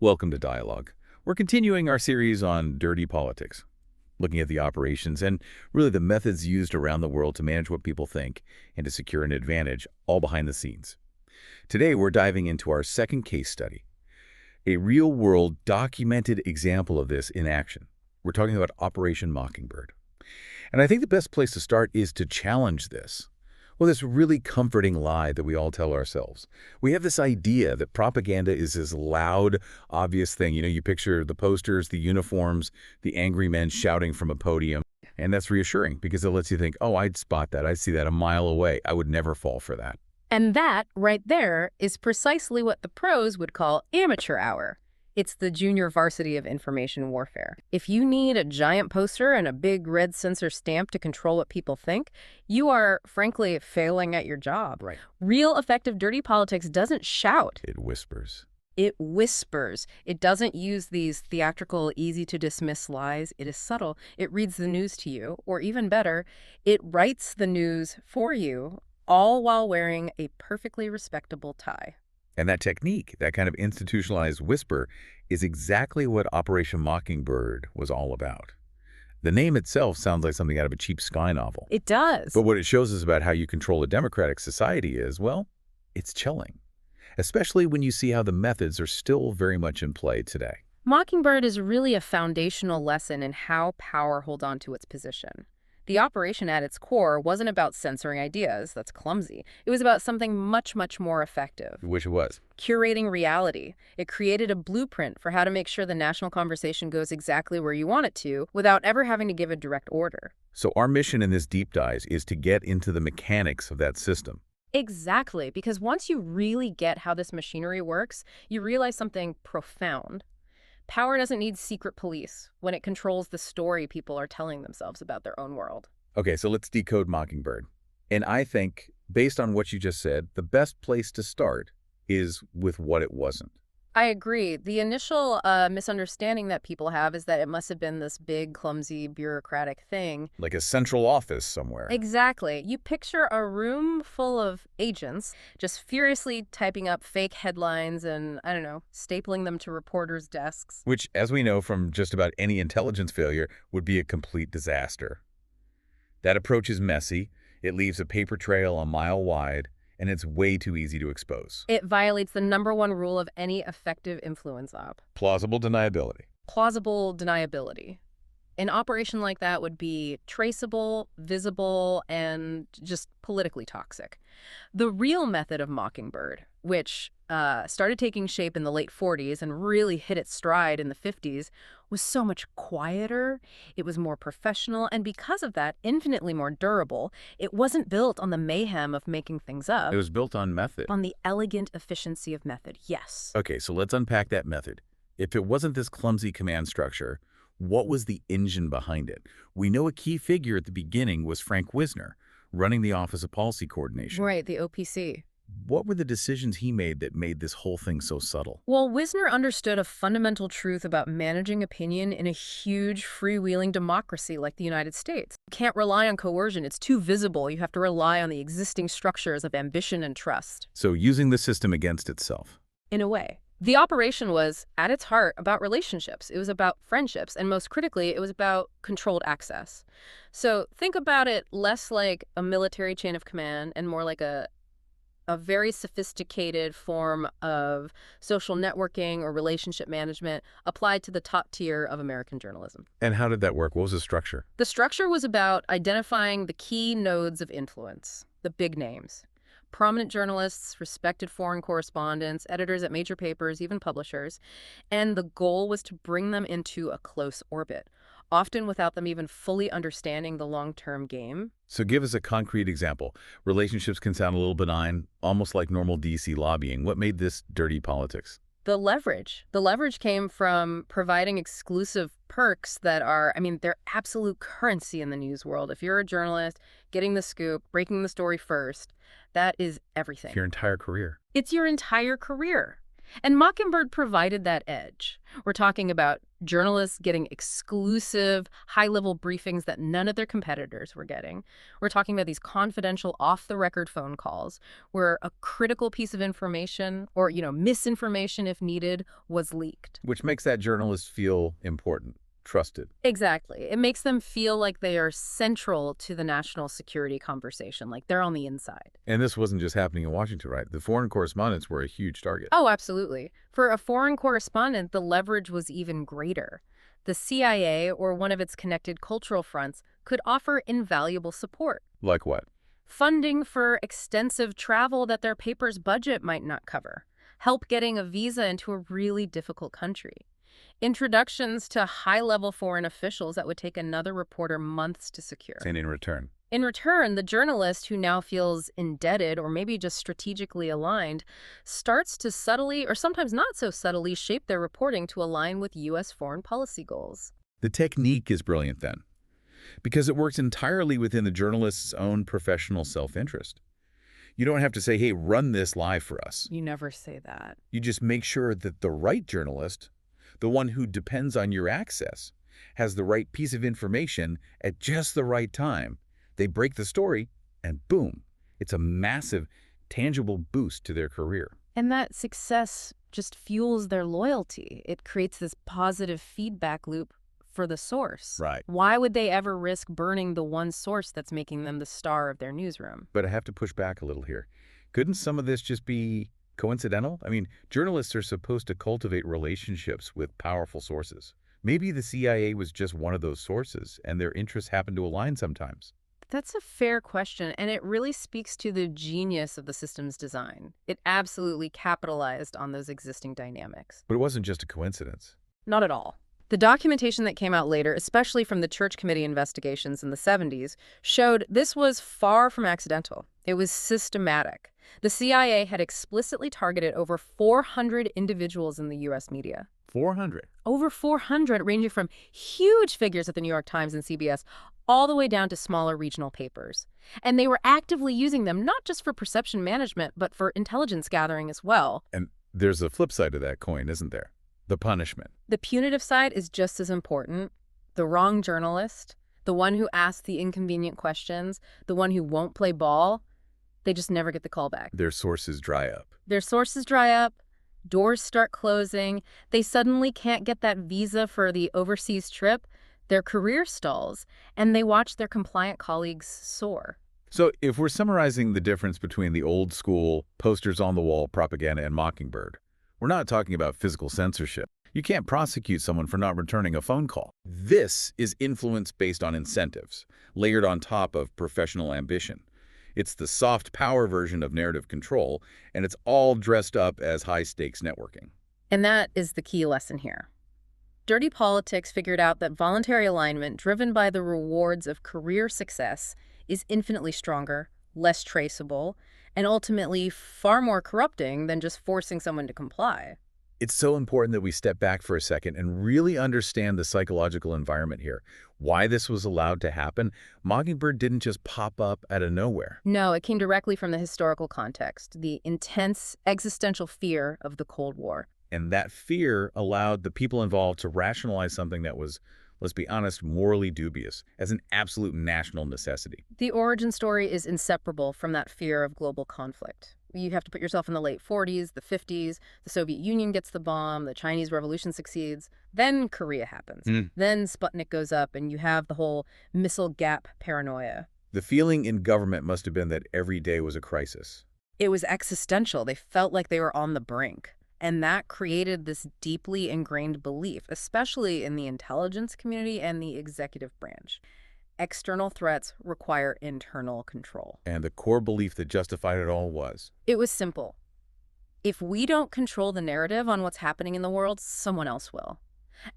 Welcome to Dialogue. We're continuing our series on dirty politics, looking at the operations and really the methods used around the world to manage what people think and to secure an advantage, all behind the scenes. Today, we're diving into our second case study, a real-world documented example of this in action. We're talking about Operation Mockingbird. And I think the best place to start is to challenge this. Well, this really comforting lie that we all tell ourselves. We have this idea that propaganda is this loud, obvious thing. You picture the posters, the uniforms, the angry men shouting from a podium. And that's reassuring because it lets you think, oh, I'd spot that. I'd see that a mile away. I would never fall for that. And that, right there, is precisely what the pros would call amateur hour. It's the junior varsity of information warfare. If you need a giant poster and a big red censor stamp to control what people think, you are, frankly, failing at your job. Right. Real effective dirty politics doesn't shout. It whispers. It whispers. It doesn't use these theatrical, easy-to-dismiss lies. It is subtle. It reads the news to you, or even better, it writes the news for you, all while wearing a perfectly respectable tie. And that technique, that kind of institutionalized whisper, is exactly what Operation Mockingbird was all about. The name itself sounds like something out of a cheap spy novel. It does. But what it shows us about how you control a democratic society is, well, it's chilling. Especially when you see how the methods are still very much in play today. Mockingbird is really a foundational lesson in how power holds on to its position. The operation at its core wasn't about censoring ideas. That's clumsy. It was about something much, much more effective. Which it was. Curating reality. It created a blueprint for how to make sure the national conversation goes exactly where you want it to without ever having to give a direct order. So our mission in this deep dive is to get into the mechanics of that system. Exactly, because once you really get how this machinery works, you realize something profound. Power doesn't need secret police when it controls the story people are telling themselves about their own world. Okay, so let's decode Mockingbird. And I think, based on what you just said, the best place to start is with what it wasn't. I agree. The initial misunderstanding that people have is that it must have been this big, clumsy, bureaucratic thing. Like a central office somewhere. Exactly. You picture a room full of agents just furiously typing up fake headlines and, I don't know, stapling them to reporters' desks. Which, as we know from just about any intelligence failure, would be a complete disaster. That approach is messy. It leaves a paper trail a mile wide. And it's way too easy to expose. It violates the #1 rule of any effective influence op. Plausible deniability. Plausible deniability. An operation like that would be traceable, visible, and just politically toxic. The real method of Mockingbird, which started taking shape in the late 40s and really hit its stride in the 50s, was so much quieter, it was more professional, and because of that, infinitely more durable. It wasn't built on the mayhem of making things up. It was built on method. On the elegant efficiency of method, yes. Okay, so let's unpack that method. If it wasn't this clumsy command structure, what was the engine behind it? We know a key figure at the beginning was Frank Wisner, running the Office of Policy Coordination. Right, the OPC. What were the decisions he made that made this whole thing so subtle? Well, Wisner understood a fundamental truth about managing opinion in a huge, freewheeling democracy like the United States. You can't rely on coercion. It's too visible. You have to rely on the existing structures of ambition and trust. So using the system against itself. In a way. The operation was, at its heart, about relationships. It was about friendships, and most critically, it was about controlled access. So think about it less like a military chain of command and more like a very sophisticated form of social networking or relationship management applied to the top tier of American journalism. And how did that work? What was the structure? The structure was about identifying the key nodes of influence, the big names. Prominent journalists, respected foreign correspondents, editors at major papers, even publishers. And the goal was to bring them into a close orbit, often without them even fully understanding the long-term game. So give us a concrete example. Relationships can sound a little benign, almost like normal DC lobbying. What made this dirty politics? The leverage. The leverage came from providing exclusive perks that are, they're absolute currency in the news world. If you're a journalist, getting the scoop, breaking the story first, that is everything. Your entire career. It's your entire career. And Mockingbird provided that edge. We're talking about journalists getting exclusive, high-level briefings that none of their competitors were getting. We're talking about these confidential, off-the-record phone calls where a critical piece of information or, misinformation if needed was leaked. Which makes that journalist feel important, trusted. Exactly. It makes them feel like they are central to the national security conversation, like they're on the inside. And this wasn't just happening in Washington, right? The foreign correspondents were a huge target. Oh, absolutely. For a foreign correspondent, the leverage was even greater. The CIA or one of its connected cultural fronts could offer invaluable support. Like what? Funding for extensive travel that their paper's budget might not cover. Help getting a visa into a really difficult country. Introductions to high-level foreign officials that would take another reporter months to secure. And in return? In return, the journalist who now feels indebted or maybe just strategically aligned starts to subtly, or sometimes not so subtly, shape their reporting to align with U.S. foreign policy goals. The technique is brilliant then, because it works entirely within the journalist's own professional self-interest. You don't have to say, hey, run this live for us. You never say that. You just make sure that the right journalist, the one who depends on your access, has the right piece of information at just the right time. They break the story, and boom, it's a massive, tangible boost to their career. And that success just fuels their loyalty. It creates this positive feedback loop for the source. Right. Why would they ever risk burning the one source that's making them the star of their newsroom? But I have to push back a little here. Couldn't some of this just be coincidental? I mean, journalists are supposed to cultivate relationships with powerful sources. Maybe the CIA was just one of those sources, and their interests happen to align sometimes. That's a fair question, and it really speaks to the genius of the system's design. It absolutely capitalized on those existing dynamics. But it wasn't just a coincidence. Not at all. The documentation that came out later, especially from the Church Committee investigations in the 70s, showed this was far from accidental. It was systematic. The CIA had explicitly targeted over 400 individuals in the U.S. media. 400? Over 400, ranging from huge figures at the New York Times and CBS all the way down to smaller regional papers. And they were actively using them not just for perception management, but for intelligence gathering as well. And there's a flip side to that coin, isn't there? The punishment. The punitive side is just as important. The wrong journalist, the one who asks the inconvenient questions, the one who won't play ball, they just never get the call back. Their sources dry up. Their sources dry up. Doors start closing. They suddenly can't get that visa for the overseas trip. Their career stalls, and they watch their compliant colleagues soar. So if we're summarizing the difference between the old school, posters-on-the-wall propaganda and Mockingbird, we're not talking about physical censorship. You can't prosecute someone for not returning a phone call. This is influence based on incentives, layered on top of professional ambition. It's the soft power version of narrative control, and it's all dressed up as high-stakes networking. And that is the key lesson here. Dirty Politics figured out that voluntary alignment driven by the rewards of career success is infinitely stronger, less traceable, and ultimately far more corrupting than just forcing someone to comply. It's so important that we step back for a second and really understand the psychological environment here. Why this was allowed to happen? Mockingbird didn't just pop up out of nowhere. No, it came directly from the historical context, the intense existential fear of the Cold War. And that fear allowed the people involved to rationalize something that was, let's be honest, morally dubious as an absolute national necessity. The origin story is inseparable from that fear of global conflict. You have to put yourself in the late 40s, the 50s, the Soviet Union gets the bomb, the Chinese Revolution succeeds, then Korea happens. Then Sputnik goes up and you have the whole missile gap paranoia. The feeling in government must have been that every day was a crisis. It was existential. They felt like they were on the brink. And that created this deeply ingrained belief, especially in the intelligence community and the executive branch. External threats require internal control. And the core belief that justified it all was? It was simple. If we don't control the narrative on what's happening in the world, someone else will.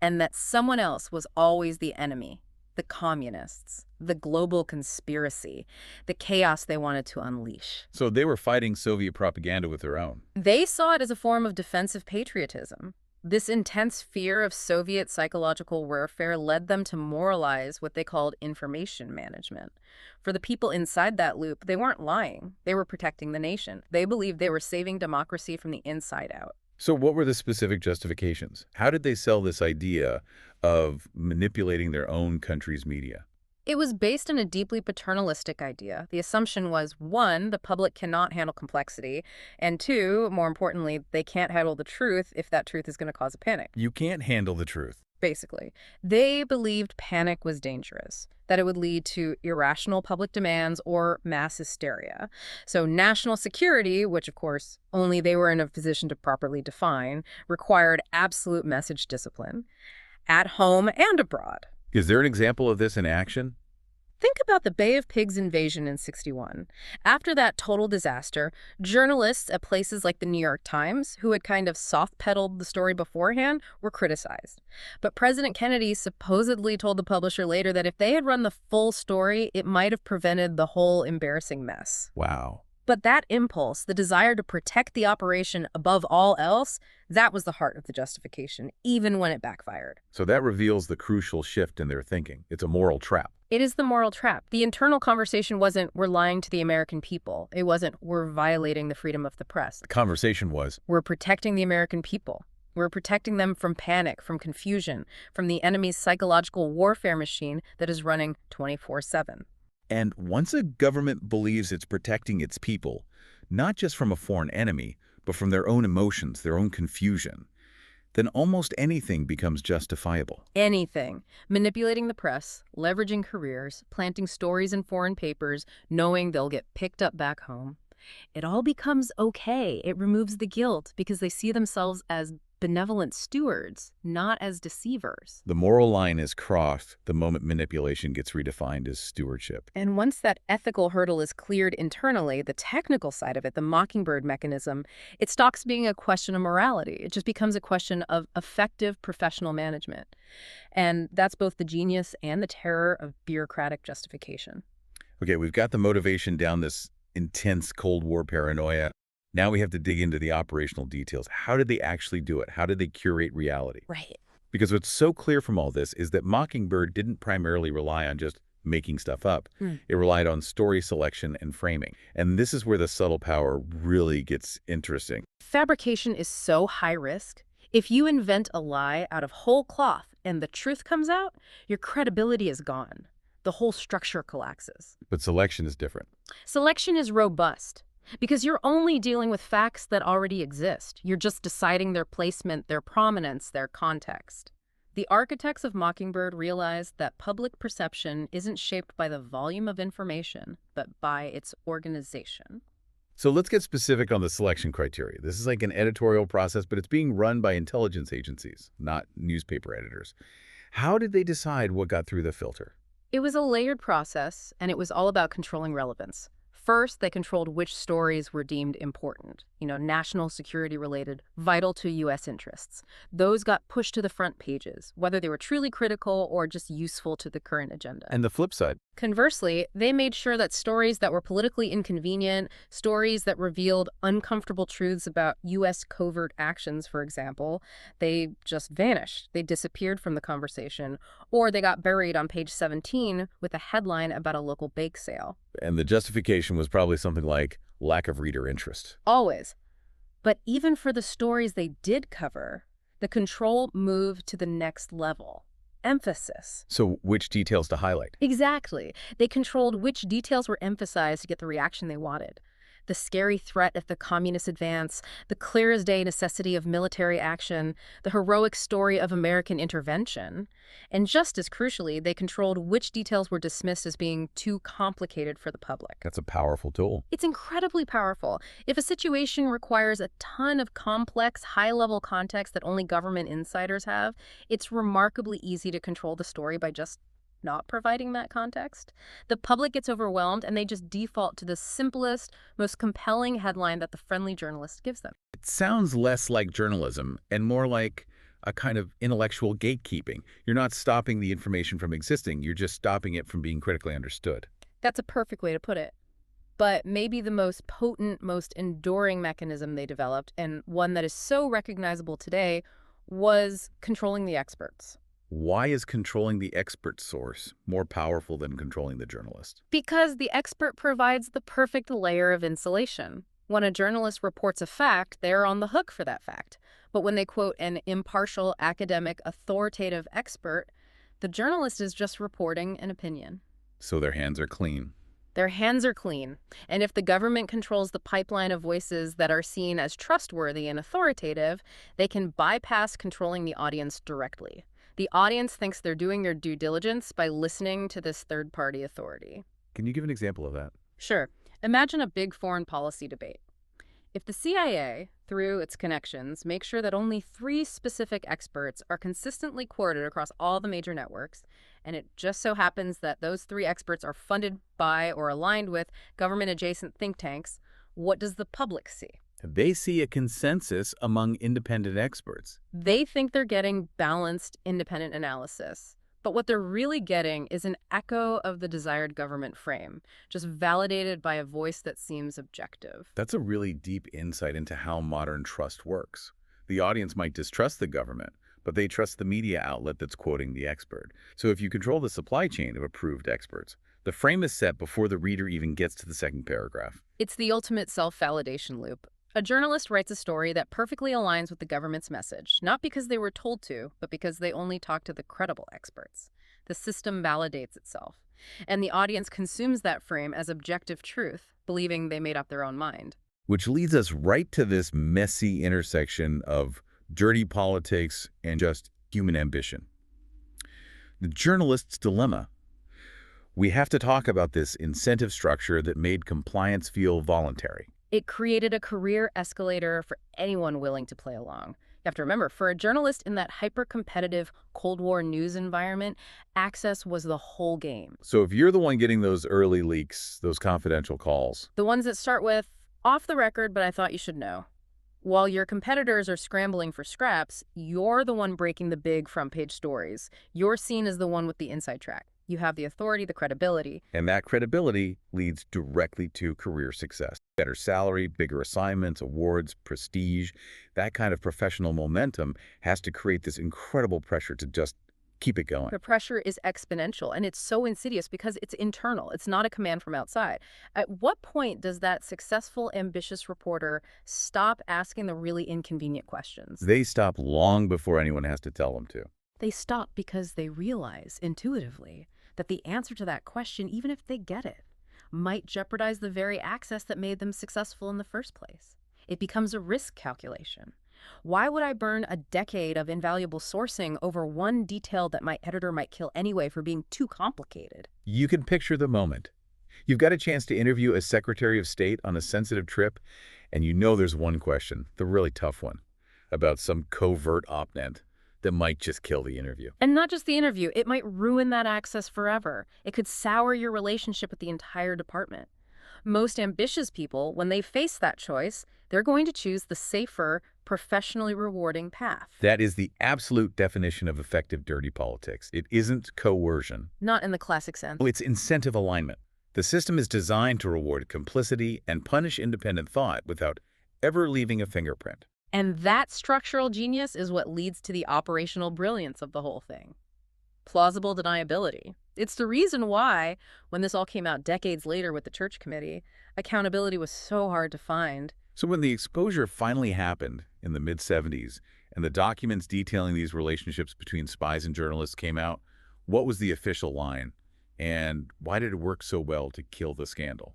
And that someone else was always the enemy, the communists, the global conspiracy, the chaos they wanted to unleash. So they were fighting Soviet propaganda with their own. They saw it as a form of defensive patriotism. This intense fear of Soviet psychological warfare led them to moralize what they called information management. For the people inside that loop, they weren't lying. They were protecting the nation. They believed they were saving democracy from the inside out. So what were the specific justifications? How did they sell this idea of manipulating their own country's media? It was based on a deeply paternalistic idea. The assumption was, one, the public cannot handle complexity, and two, more importantly, they can't handle the truth if that truth is going to cause a panic. You can't handle the truth. Basically, they believed panic was dangerous, that it would lead to irrational public demands or mass hysteria. So national security, which of course only they were in a position to properly define, required absolute message discipline at home and abroad. Is there an example of this in action? Think about the Bay of Pigs invasion in '61. After that total disaster, journalists at places like the New York Times, who had kind of soft-pedaled the story beforehand, were criticized. But President Kennedy supposedly told the publisher later that if they had run the full story, it might have prevented the whole embarrassing mess. Wow. But that impulse, the desire to protect the operation above all else, that was the heart of the justification, even when it backfired. So that reveals the crucial shift in their thinking. It's a moral trap. It is the moral trap. The internal conversation wasn't, we're lying to the American people. It wasn't, we're violating the freedom of the press. The conversation was, We're protecting the American people. We're protecting them from panic, from confusion, from the enemy's psychological warfare machine that is running 24/7. and once a government believes it's protecting its people, not just from a foreign enemy, but from their own emotions, their own confusion, then almost anything becomes justifiable. Anything. Manipulating the press, leveraging careers, planting stories in foreign papers, knowing they'll get picked up back home. It all becomes okay. It removes the guilt because they see themselves as benevolent stewards, not as deceivers. The moral line is crossed the moment manipulation gets redefined as stewardship. And once that ethical hurdle is cleared internally, the technical side of it, the Mockingbird mechanism, it stops being a question of morality. It just becomes a question of effective professional management. And that's both the genius and the terror of bureaucratic justification. Okay, we've got the motivation down, this intense Cold War paranoia. Now we have to dig into the operational details. How did they actually do it? How did they curate reality? Right. Because what's so clear from all this is that Mockingbird didn't primarily rely on just making stuff up. It relied on story selection and framing. And this is where the subtle power really gets interesting. Fabrication is so high risk. If you invent a lie out of whole cloth and the truth comes out, your credibility is gone. The whole structure collapses. But selection is different. Selection is robust because you're only dealing with facts that already exist. You're just deciding their placement, their prominence, their context. The architects of Mockingbird realized that public perception isn't shaped by the volume of information, but by its organization. So let's get specific on the selection criteria. This is like an editorial process, but it's being run by intelligence agencies, not newspaper editors. How did they decide what got through the filter? It was a layered process, and it was all about controlling relevance. First, they controlled which stories were deemed important, national security related, vital to U.S. interests. Those got pushed to the front pages, whether they were truly critical or just useful to the current agenda. And the flip side? Conversely, they made sure that stories that were politically inconvenient, stories that revealed uncomfortable truths about U.S. covert actions, for example, they just vanished. They disappeared from the conversation, or they got buried on page 17 with a headline about a local bake sale. And the justification was probably something like lack of reader interest. Always. But even for the stories they did cover, the control moved to the next level. Emphasis. So which details to highlight? Exactly. They controlled which details were emphasized to get the reaction they wanted. The scary threat of the communist advance, the clear-as-day necessity of military action, the heroic story of American intervention. And just as crucially, they controlled which details were dismissed as being too complicated for the public. That's a powerful tool. It's incredibly powerful. If a situation requires a ton of complex, high-level context that only government insiders have, it's remarkably easy to control the story by just not providing that context. The public gets overwhelmed and they just default to the simplest, most compelling headline that the friendly journalist gives them. It sounds less like journalism and more like a kind of intellectual gatekeeping. You're not stopping the information from existing, you're just stopping it from being critically understood. That's a perfect way to put it. But maybe the most potent, most enduring mechanism they developed, and one that is so recognizable today, was controlling the experts. Why is controlling the expert source more powerful than controlling the journalist? Because the expert provides the perfect layer of insulation. When a journalist reports a fact, they're on the hook for that fact. But when they quote an impartial, academic, authoritative expert, the journalist is just reporting an opinion. So their hands are clean. Their hands are clean, and if the government controls the pipeline of voices that are seen as trustworthy and authoritative, they can bypass controlling the audience directly. The audience thinks they're doing their due diligence by listening to this third-party authority. Can you give an example of that? Sure. Imagine a big foreign policy debate. If the CIA, through its connections, makes sure that only 3 specific experts are consistently quoted across all the major networks, and it just so happens that those 3 experts are funded by or aligned with government-adjacent think tanks, what does the public see? They see a consensus among independent experts. They think they're getting balanced, independent analysis. But what they're really getting is an echo of the desired government frame, just validated by a voice that seems objective. That's a really deep insight into how modern trust works. The audience might distrust the government, but they trust the media outlet that's quoting the expert. So if you control the supply chain of approved experts, the frame is set before the reader even gets to the second paragraph. It's the ultimate self-validation loop. A journalist writes a story that perfectly aligns with the government's message, not because they were told to, but because they only talk to the credible experts. The system validates itself, and the audience consumes that frame as objective truth, believing they made up their own mind. Which leads us right to this messy intersection of dirty politics and just human ambition. The journalist's dilemma. We have to talk about this incentive structure that made compliance feel voluntary. It created a career escalator for anyone willing to play along. You have to remember, for a journalist in that hyper-competitive Cold War news environment, access was the whole game. So if you're the one getting those early leaks, those confidential calls, The ones that start with, off the record, but I thought you should know. While your competitors are scrambling for scraps, you're the one breaking the big front-page stories. You're seen as the one with the inside track. You have the authority, the credibility. and that credibility leads directly to career success. Better salary, bigger assignments, awards, prestige. That kind of professional momentum has to create this incredible pressure to just keep it going. The pressure is exponential, and it's so insidious because it's internal. It's not a command from outside. At what point does that successful, ambitious reporter stop asking the really inconvenient questions? They stop long before anyone has to tell them to. They stop because they realize intuitively that the answer to that question, even if they get it, might jeopardize the very access that made them successful in the first place. It becomes a risk calculation. Why would I burn a decade of invaluable sourcing over one detail that my editor might kill anyway for being too complicated? You can picture the moment. You've got a chance to interview a Secretary of State on a sensitive trip, and you know there's one question, the really tough one, about some covert op-ed that might just kill the interview. And not just the interview, it might ruin that access forever. It could sour your relationship with the entire department. Most ambitious people, when they face that choice, they're going to choose the safer, professionally rewarding path. That is the absolute definition of effective dirty politics. It isn't coercion. Not in the classic sense. It's incentive alignment. The system is designed to reward complicity and punish independent thought without ever leaving a fingerprint. And that structural genius is what leads to the operational brilliance of the whole thing. Plausible deniability. It's the reason why, when this all came out decades later with the Church Committee, accountability was so hard to find. So when the exposure finally happened in the mid-70s and the documents detailing these relationships between spies and journalists came out, what was the official line? And why did it work so well to kill the scandal?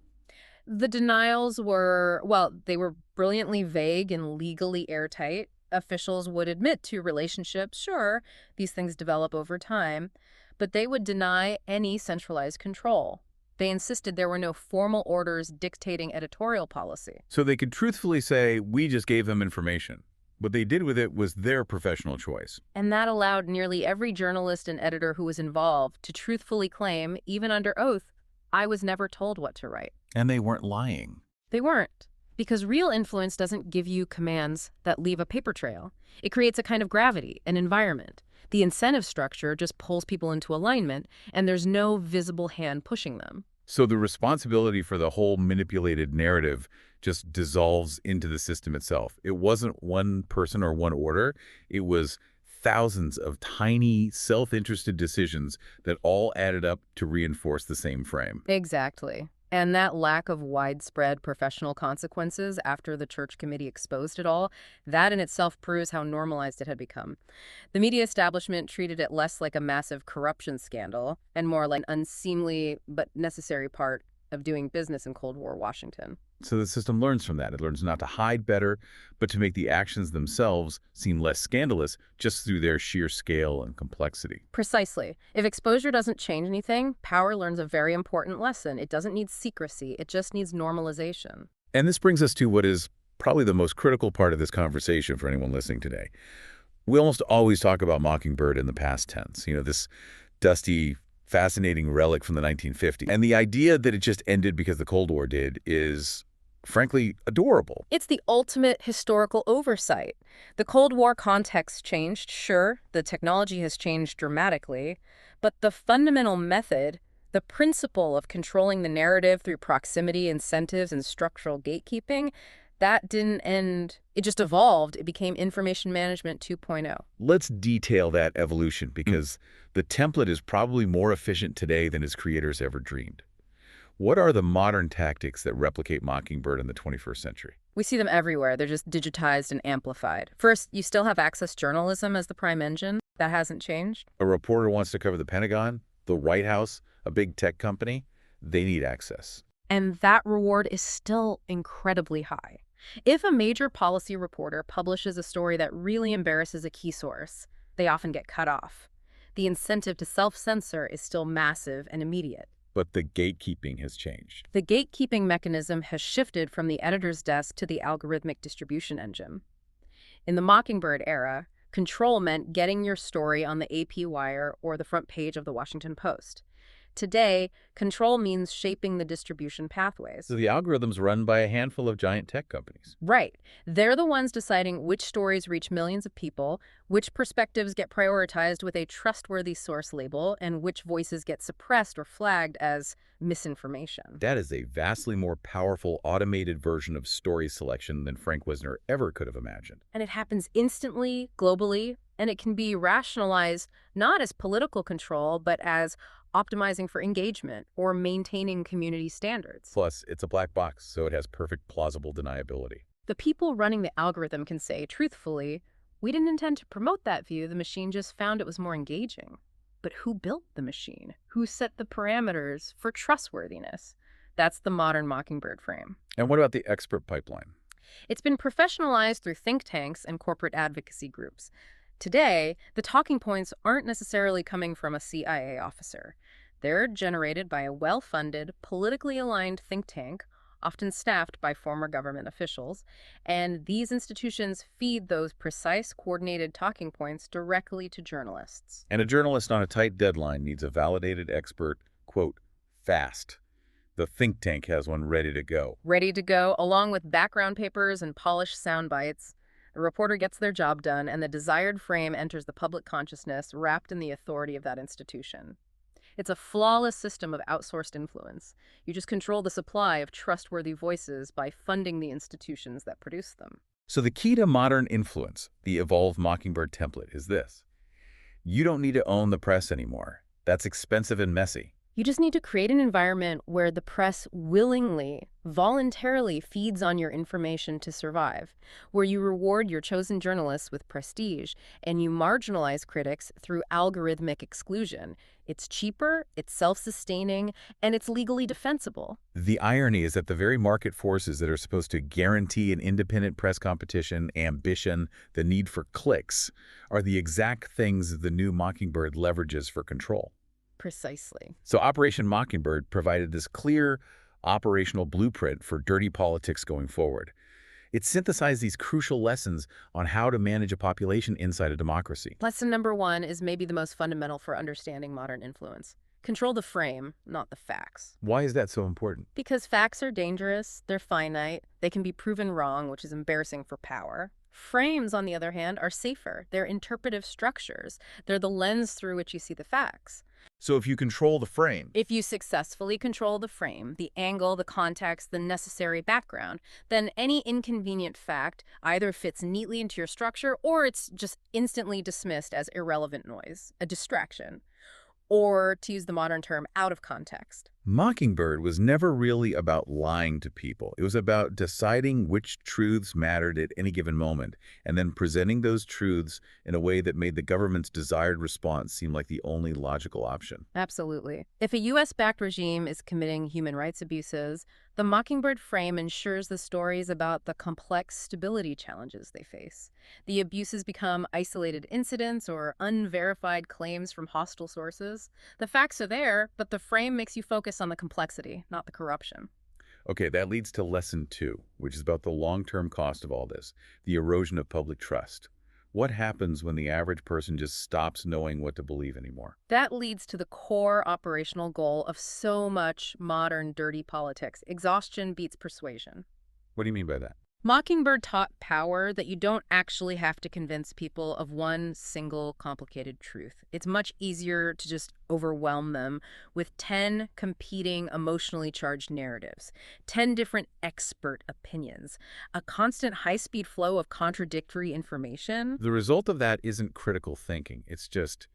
The denials were, well, they were brilliantly vague and legally airtight. Officials would admit to relationships, sure, these things develop over time, but they would deny any centralized control. They insisted there were no formal orders dictating editorial policy. So they could truthfully say, we just gave them information. What they did with it was their professional choice. And that allowed nearly every journalist and editor who was involved to truthfully claim, even under oath, I was never told what to write. And they weren't lying. They weren't. Because real influence doesn't give you commands that leave a paper trail. It creates a kind of gravity, an environment. The incentive structure just pulls people into alignment, and there's no visible hand pushing them. So the responsibility for the whole manipulated narrative just dissolves into the system itself. It wasn't one person or one order. It was thousands of tiny, self-interested decisions that all added up to reinforce the same frame. Exactly. And that lack of widespread professional consequences after the church committee exposed it all, that in itself proves how normalized it had become. The media establishment treated it less like a massive corruption scandal and more like an unseemly but necessary part of doing business in Cold War Washington. So the system learns from that. It learns not to hide better, but to make the actions themselves seem less scandalous just through their sheer scale and complexity. Precisely. If exposure doesn't change anything, power learns a very important lesson. It doesn't need secrecy. It just needs normalization. And this brings us to what is probably the most critical part of this conversation for anyone listening today. We almost always talk about Mockingbird in the past tense, this dusty, fascinating relic from the 1950s. And the idea that it just ended because the Cold War did is, frankly, adorable. It's the ultimate historical oversight. The Cold War context changed, sure, the technology has changed dramatically, but the fundamental method, the principle of controlling the narrative through proximity, incentives, and structural gatekeeping, that didn't end. It just evolved. It became information management 2.0. Let's detail that evolution because the template is probably more efficient today than its creators ever dreamed. What are the modern tactics that replicate Mockingbird in the 21st century? We see them everywhere. They're just digitized and amplified. First, you still have access journalism as the prime engine. That hasn't changed. A reporter wants to cover the Pentagon, the White House, a big tech company. They need access. And that reward is still incredibly high. If a major policy reporter publishes a story that really embarrasses a key source, they often get cut off. The incentive to self-censor is still massive and immediate. But the gatekeeping has changed. The gatekeeping mechanism has shifted from the editor's desk to the algorithmic distribution engine. In the Mockingbird era, control meant getting your story on the AP Wire or the front page of the Washington Post. Today, control means shaping the distribution pathways. So the algorithm's run by a handful of giant tech companies. Right. They're the ones deciding which stories reach millions of people, which perspectives get prioritized with a trustworthy source label, and which voices get suppressed or flagged as misinformation. That is a vastly more powerful automated version of story selection than Frank Wisner ever could have imagined. And it happens instantly, globally, and it can be rationalized not as political control, but as optimizing for engagement or maintaining community standards. Plus, it's a black box, so it has perfect plausible deniability. The people running the algorithm can say, truthfully, we didn't intend to promote that view, the machine just found it was more engaging. But who built the machine? Who set the parameters for trustworthiness? That's the modern Mockingbird frame. And what about the expert pipeline? It's been professionalized through think tanks and corporate advocacy groups. Today, the talking points aren't necessarily coming from a CIA officer. They're generated by a well-funded, politically aligned think tank, often staffed by former government officials, and these institutions feed those precise, coordinated talking points directly to journalists. And a journalist on a tight deadline needs a validated expert, quote, fast. The think tank has one ready to go. Ready to go, along with background papers and polished sound bites. A reporter gets their job done, and the desired frame enters the public consciousness wrapped in the authority of that institution. It's a flawless system of outsourced influence. You just control the supply of trustworthy voices by funding the institutions that produce them. So the key to modern influence, the evolved Mockingbird template, is this. You don't need to own the press anymore. That's expensive and messy. You just need to create an environment where the press willingly, voluntarily feeds on your information to survive, where you reward your chosen journalists with prestige, and you marginalize critics through algorithmic exclusion. It's cheaper, it's self-sustaining, and it's legally defensible. The irony is that the very market forces that are supposed to guarantee an independent press competition, ambition, the need for clicks, are the exact things the new Mockingbird leverages for control. Precisely. So Operation Mockingbird provided this clear operational blueprint for dirty politics going forward. It synthesized these crucial lessons on how to manage a population inside a democracy. Lesson number 1 is maybe the most fundamental for understanding modern influence. Control the frame, not the facts. Why is that so important? Because facts are dangerous, they're finite, they can be proven wrong, which is embarrassing for power. Frames, on the other hand, are safer. They're interpretive structures. They're the lens through which you see the facts. So if you control the frame, If you successfully control the frame, the angle, the context, the necessary background, then any inconvenient fact either fits neatly into your structure or it's just instantly dismissed as irrelevant noise, a distraction, or, to use the modern term, out of context. Mockingbird was never really about lying to people. It was about deciding which truths mattered at any given moment, and then presenting those truths in a way that made the government's desired response seem like the only logical option. Absolutely. If a U.S.-backed regime is committing human rights abuses, the Mockingbird frame ensures the stories about the complex stability challenges they face. The abuses become isolated incidents or unverified claims from hostile sources. The facts are there, but the frame makes you focus on the complexity, not the corruption. Okay, that leads to lesson two, which is about the long-term cost of all this, the erosion of public trust. What happens when the average person just stops knowing what to believe anymore? That leads to the core operational goal of so much modern dirty politics. Exhaustion beats persuasion. What do you mean by that? Mockingbird taught power that you don't actually have to convince people of one single complicated truth. It's much easier to just overwhelm them with 10 competing emotionally charged narratives, 10 different expert opinions, a constant high-speed flow of contradictory information. The result of that isn't critical thinking. It's just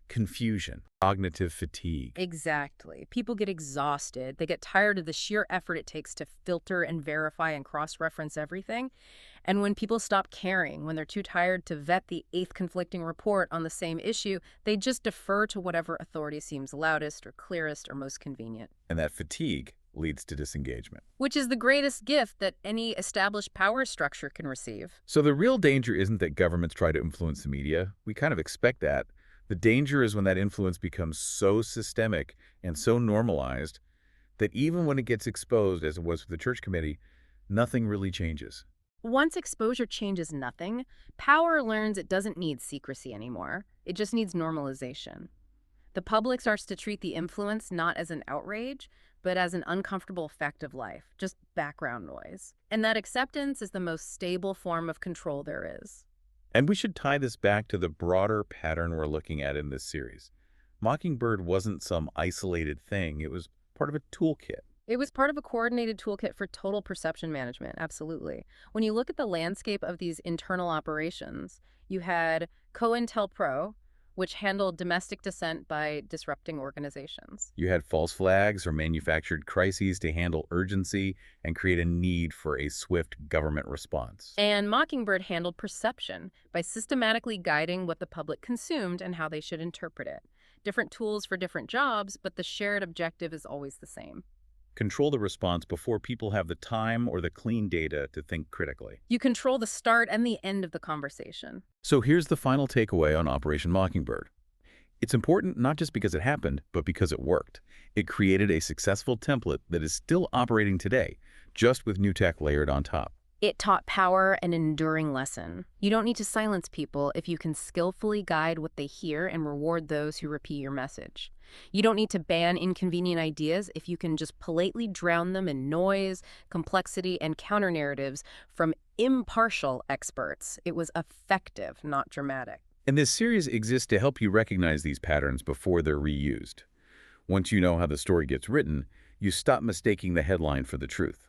confusion, cognitive fatigue. Exactly. People get exhausted. They get tired of the sheer effort it takes to filter and verify and cross-reference everything. And when people stop caring, when they're too tired to vet the eighth conflicting report on the same issue, they just defer to whatever authority seems loudest or clearest or most convenient. And that fatigue leads to disengagement. Which is the greatest gift that any established power structure can receive. So the real danger isn't that governments try to influence the media. We kind of expect that. The danger is when that influence becomes so systemic and so normalized that even when it gets exposed, as it was with the Church Committee, nothing really changes. Once exposure changes nothing, power learns it doesn't need secrecy anymore. It just needs normalization. The public starts to treat the influence not as an outrage, but as an uncomfortable fact of life, just background noise. And that acceptance is the most stable form of control there is. And we should tie this back to the broader pattern we're looking at in this series. Mockingbird wasn't some isolated thing. It was part of a toolkit. It was part of a coordinated toolkit for total perception management, absolutely. When you look at the landscape of these internal operations, you had COINTELPRO, which handled domestic dissent by disrupting organizations. You had false flags or manufactured crises to handle urgency and create a need for a swift government response. And Mockingbird handled perception by systematically guiding what the public consumed and how they should interpret it. Different tools for different jobs, but the shared objective is always the same. Control the response before people have the time or the clean data to think critically. You control the start and the end of the conversation. So here's the final takeaway on Operation Mockingbird. It's important not just because it happened, but because it worked. It created a successful template that is still operating today, just with new tech layered on top. It taught power an enduring lesson. You don't need to silence people if you can skillfully guide what they hear and reward those who repeat your message. You don't need to ban inconvenient ideas if you can just politely drown them in noise, complexity, and counter-narratives from impartial experts. It was effective, not dramatic. And this series exists to help you recognize these patterns before they're reused. Once you know how the story gets written, you stop mistaking the headline for the truth.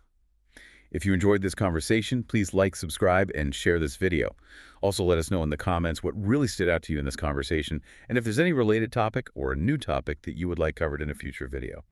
If you enjoyed this conversation, please like, subscribe, and share this video. Also, let us know in the comments what really stood out to you in this conversation, and if there's any related topic or a new topic that you would like covered in a future video.